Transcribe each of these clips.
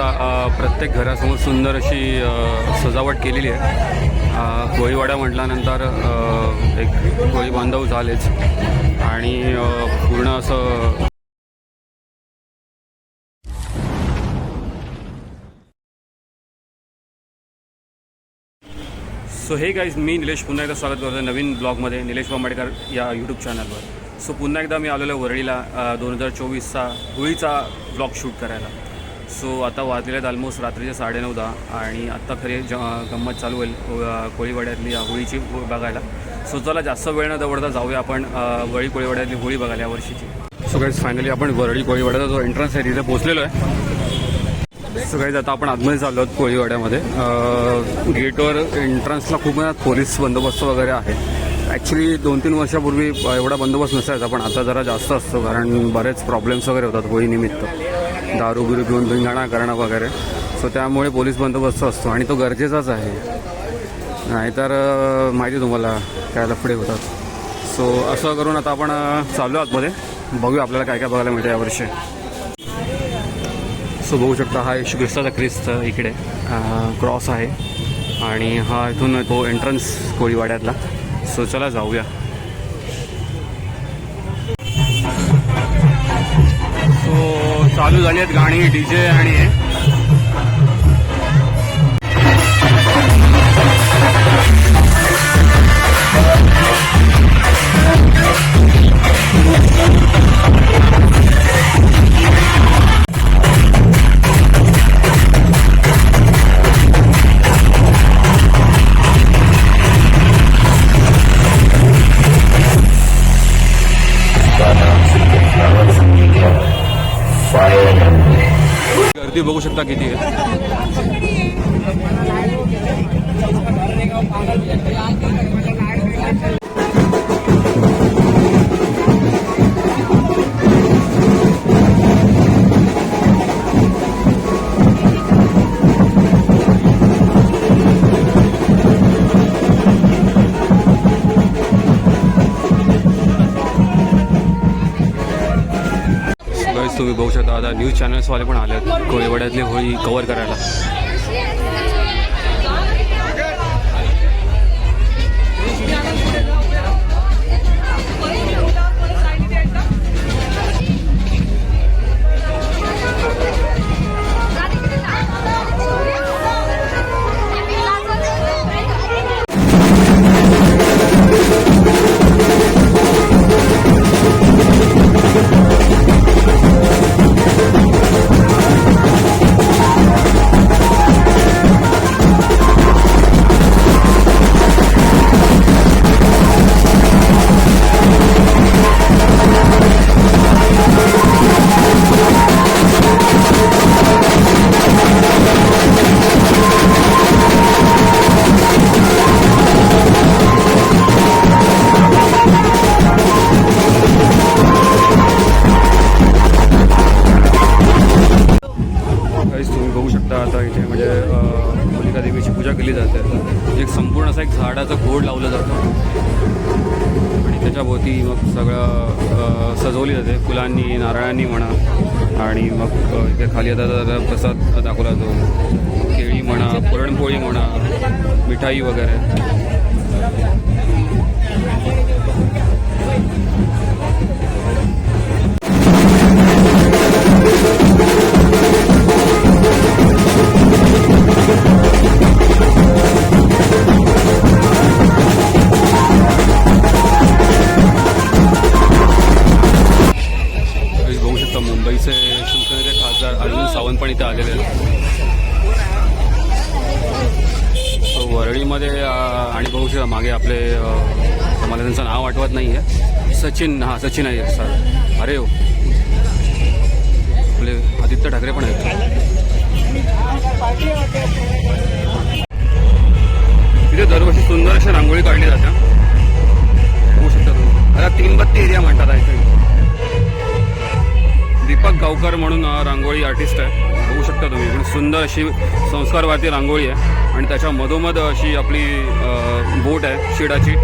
शकता प्रत्येक घरासमोर सुंदर अशी सजावट केलेली आहे। कोळीवाडा म्हटल्यानंतर एक कोळी बांधव झालेच आणि पूर्ण असं सो हे गाईज, मी निलेश पुन्हा एकदा स्वागत करतो नवीन ब्लॉगमध्ये निलेश वांबडेकर या यूट्यूब चॅनलवर। सो पुन्हा एकदा मी आलेलो वरळीला 2024चा होळीचा ब्लॉग शूट करायला। सो आता वाजलेले आहेत ऑलमोस्ट रात्रीचे 9:30 आणि आत्ता खरी गंमत चालू होईल कोळीवाड्यातली होळीची बघायला। सो चला जास्त वेळ न दवडता जाऊया आपण वरळी कोळीवाड्यातली होळी बघायला या वर्षीची। सो गाईज फायनली आपण वरळी कोळीवाड्याचा जो एंट्रन्स आहे तिथे पोहोचलेलो आहे। सो गाईज आता आपण आतमध्ये चाललो आहोत कोळीवाड्यामध्ये। गेटवर एंट्रन्सला खूप पोलीस बंदोबस्त वगैरे आहे। ॲक्च्युली 2-3 वर्षापूर्वी एवढा बंदोबस्त नसायचा, पण आता जरा जास्त असतो कारण बरेच प्रॉब्लेम्स वगैरे होतात होळीनिमित्त, दारू बिरू पिऊन धिंगाणा करणं वगैरे। सो त्यामुळे पोलीस बंदोबस्त असतो आणि तो गरजेचाच आहे, नाहीतर माहिती तुम्हाला काय लफडे होतात। सो असं करून आता आपण चाललो आतमध्ये, बघूया आपल्याला काय काय बघायला मिळतं यावर्षी। सो बघू शकता हा येशू ख्रिस्ताचा ख्रिस्त इकडे क्रॉस आहे आणि हा इथून तो एंट्रन्स कोळीवाड्यातला। सो चला जाऊया। सो चालू झाली आहेत गाणी, डीजे आणि गर्दी बघू शकता किती आहे। तुम्ही बघू शकता आता न्यूज चॅनल्सवाले पण आले आहेत कोळीवाड्यातली होळी कव्हर करायला। आता इथे म्हणजे होलिका देवीची पूजा केली जाते। एक संपूर्ण असा एक झाडाचं खोड लावलं जातं आणि त्याच्याभोवती मग सगळं सजवली जाते फुलांनी, नारळांनी म्हणा। आणि मग इथे खाली आता प्रसाद दाखवला जातो, केळी म्हणा, पुरणपोळी म्हणा, मिठाई वगैरे। मुंबईचे शिवसेनेचे खासदार अर्जुन सावंत पण इथे आलेले आहेत। सो वरळीमध्ये आणि बघू शकता मागे आपले मला त्यांचं नाव आठवत नाही आहे, सचिन आहे सर। अरे हो, आपले आदित्य ठाकरे पण आहेत। तिथे दरवर्षी सुंदर अशी रांगोळी काढली जाते, बघू शकता तुम्ही। आता 3 एरिया म्हणतात आहे। दीपक गावकर म्हणून रांगोळी आर्टिस्ट आहे, बघू शकता तुम्ही। पण सुंदर अशी संस्कारवादी रांगोळी आहे आणि त्याच्या मधोमध अशी आपली बोट आहे शिडाची।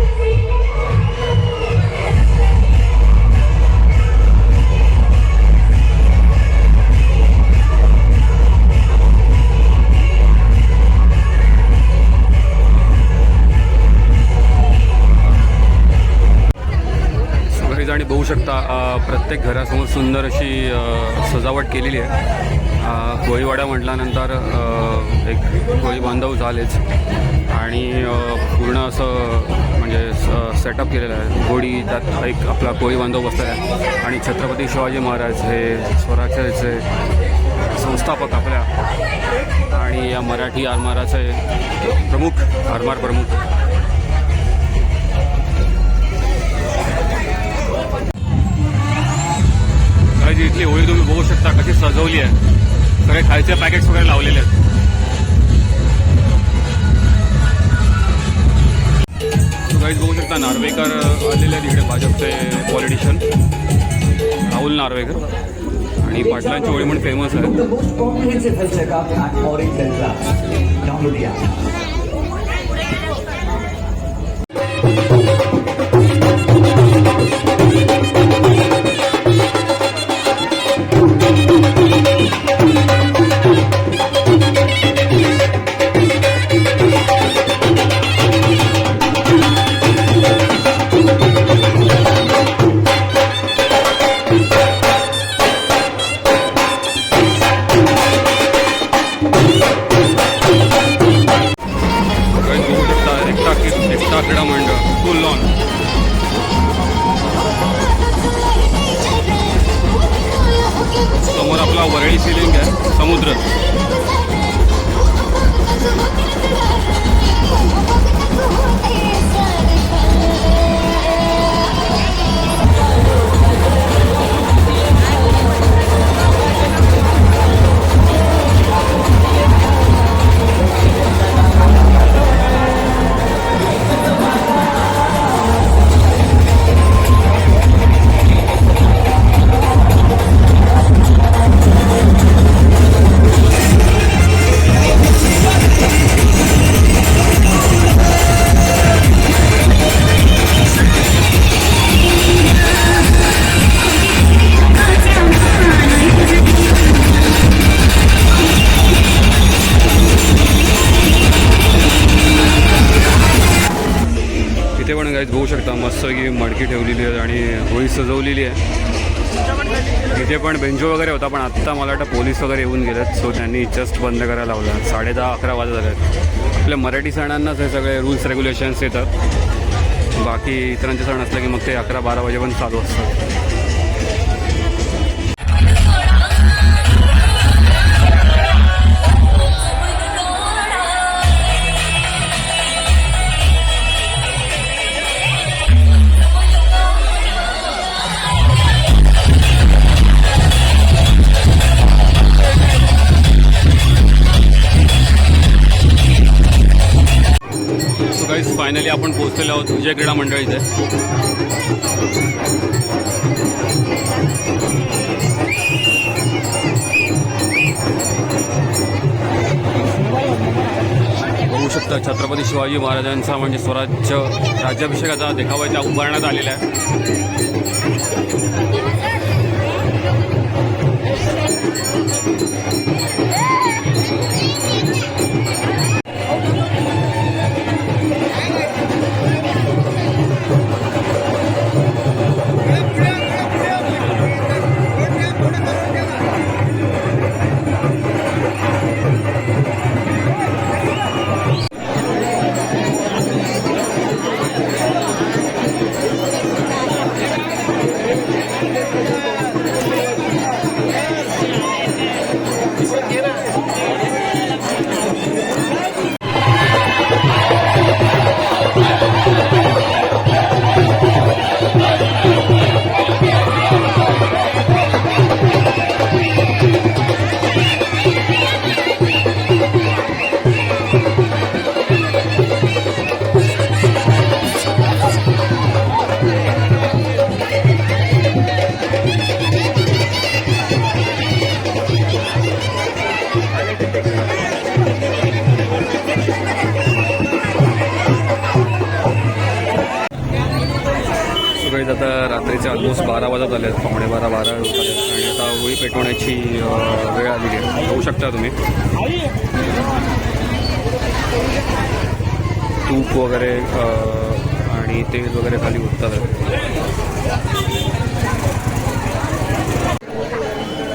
शकता प्रत्येक घरासमोर सुंदर अशी सजावट केलेली आहे. कोळीवाडा म्हटल्यानंतर एक कोळी बांधव झालेच आणि पूर्ण असं म्हणजे सेटअप केलेलं आहे. गोडी त्यात एक आपला कोळी बांधव बसलेला आहे आणि छत्रपती शिवाजी महाराज हे स्वराज्याचे संस्थापक आपल्या आणि या मराठी आरमाराचे प्रमुख आरमार प्रमुख. इथली होळी तुम्ही बघू शकता कशी सजवली आहे. सगळे खायचे पॅकेट्स वगैरे लावलेले आहेत. गाईज बघू शकता नार्वेकर आलेले आहेत इकडे, भाजपचे पॉलिटिशियन राहुल नार्वेकर आणि पाटलांची होळी म्हणून फेमस आहे. एकता क्रीडा मंडळ फुल लॉन. समोर आपला वरळी सिलिंग आहे, समुद्र. इथे पण गाईज बघू शकता मस्त की मडकी ठेवलेली आहे आणि होळी सजवलेली आहे. इथे पण बेंचो वगैरे होता, पण आत्ता मला वाटतं पोलीस वगैरे येऊन गेलेत, सो त्यांनी जस्ट बंद करायला लावला. 10:30-11 वाजत झाले आहेत. आपल्या मराठी सणांनाच हे सगळे रूल्स रेग्युलेशन्स येतात. बाकी इतरांचे सण असले की मग ते 11-12 वाजेपर्यंत चालू असतात. फायनली आपण पोहोचलेलो आहोत विजय क्रीडा मंडळ इथे. बघू शकता छत्रपती शिवाजी महाराजांचा म्हणजे स्वराज्य राज्याभिषेकाचा देखावा इथे उभारण्यात आलेला आहे. आता रात्रीचे ऑलमोस्ट 12 वाजत आले आहेत, 11:45-12 होत आले आणि आता होळी पेटवण्याची वेळ आलेली आहे. बघू शकता तुम्ही तूप वगैरे आणि तेल वगैरे खाली उठतात.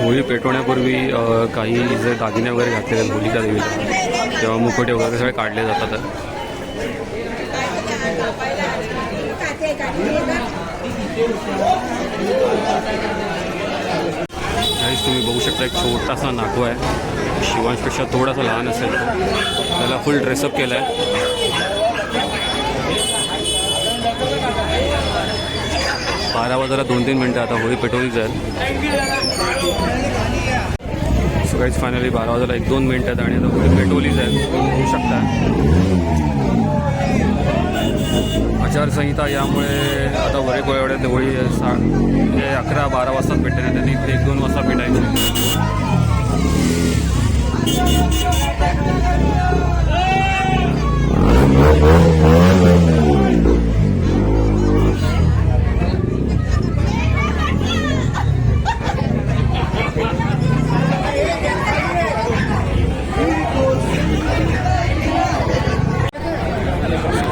होळी पेटवण्यापूर्वी काही जे दागिने वगैरे घातले आहेत होलिका देवीला तेव्हा मुखवटे वगैरे सगळे काढले जातात. गाईस तुम्ही बघू शकता एक छोटासा नातू आहे, शिवांशपेक्षा थोडासा लहान असेल तो, त्याला फुल ड्रेसअप केला आहे. 12 वाजायला 2-3 मिनटं आता होळी पेटवली जाईल. सो गाईस फायनली 12 वाजायला 1-2 मिनटात आणि आता होळी पेटवली जाईल. बघू शकता आचारसंहिता यामुळे आता वरेकोळ्यात होळी 11-12 वाजताच पेटते नाही, त्यांनी 1-2 वाजता पेटायची.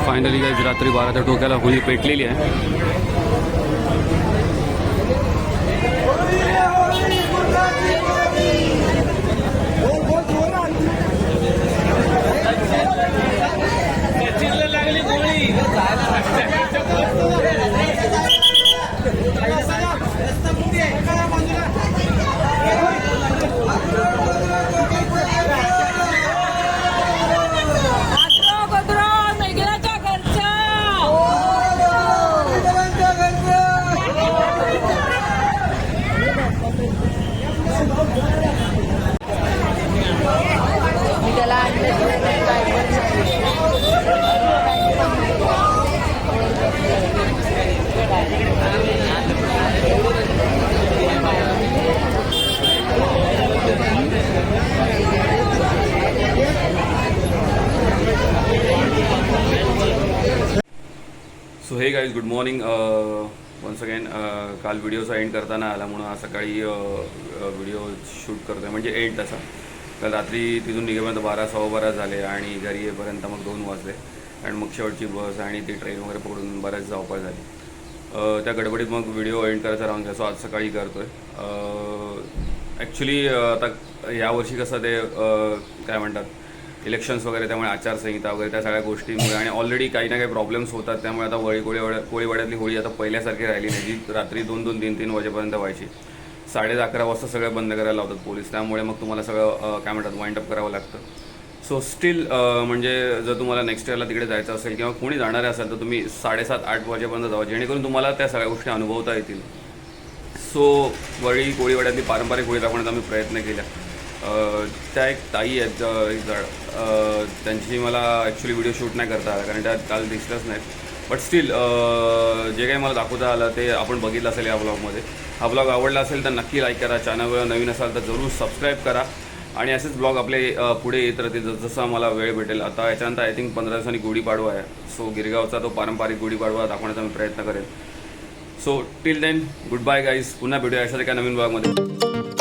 फायनली गाईज रात्री 12च्या टोक्याला होळी पेटलेली आहे. So hey guys good morning once again. काल व्हिडिओचा एंड करताना आला म्हणून आज सकाळी व्हिडिओ शूट करतो आहे, म्हणजे एंड तसा. काल रात्री तिथून निघेपर्यंत 12-12:15 झाले आणि घरी येईपर्यंत मग 2 वाजले आणि मग शेवटची बस आणि ती ट्रेन वगैरे पकडून बऱ्याच धावपळ झाली. त्या गडबडीत मग व्हिडिओ एंड करायचा राहून गेला. सो आज सकाळी करतो आहे. ॲक्च्युली आता यावर्षी कसं ते काय म्हणतात इलेक्शन्स वगैरे, त्यामुळे आचारसंहिता वगैरे त्या सगळ्या गोष्टींमुळे आणि ऑलरेडी काही ना काही प्रॉब्लेम्स होतात. त्यामुळे आता कोळीवाड्यातली होळी आता पहिल्यासारखी राहिली नाही, जी रात्री 2-2, 3-3 वाजेपर्यंत व्हायची. 11:30 वाजता सगळं बंद करायला लावतात पोलीस, त्यामुळे मग तुम्हाला सगळं काय म्हणतात वाइंड अप करावं लागतं. सो स्टील म्हणजे जर तुम्हाला नेक्स्ट इयरला तिकडे जायचं असेल किंवा कोणी जाणारे असेल तर तुम्ही 7:30-8 वाजेपर्यंत जावा, जेणेकरून तुम्हाला त्या सगळ्या गोष्टी अनुभवता येतील. सो कोळीवाड्यातली पारंपरिक होळी दाखवण्याचा आम्ही प्रयत्न केला. त्या एक ताई आहेत त्यांची मला ॲक्च्युली व्हिडिओ शूट नाही करता आला कारण त्या काल दिसलंच नाहीत. बट स्टील जे काही मला दाखवता आलं ते आपण बघितलं असेल या ब्लॉगमध्ये. हा ब्लॉग आवडला असेल तर नक्की लाईक करा, चॅनलवर नवीन असाल तर जरूर सबस्क्राईब करा आणि असेच ब्लॉग आपले पुढे येत राहतील जसं मला वेळ भेटेल. आता याच्यानंतर आय थिंक 15 दिवसांनी गुढीपाडवा आहे. सो गिरगावचा तो पारंपरिक गुढीपाडवा दाखवण्याचा मी प्रयत्न करेन. So till then good bye guys. पुन्हा भेटूया अशाच एका नवीन ब्लॉगमध्ये.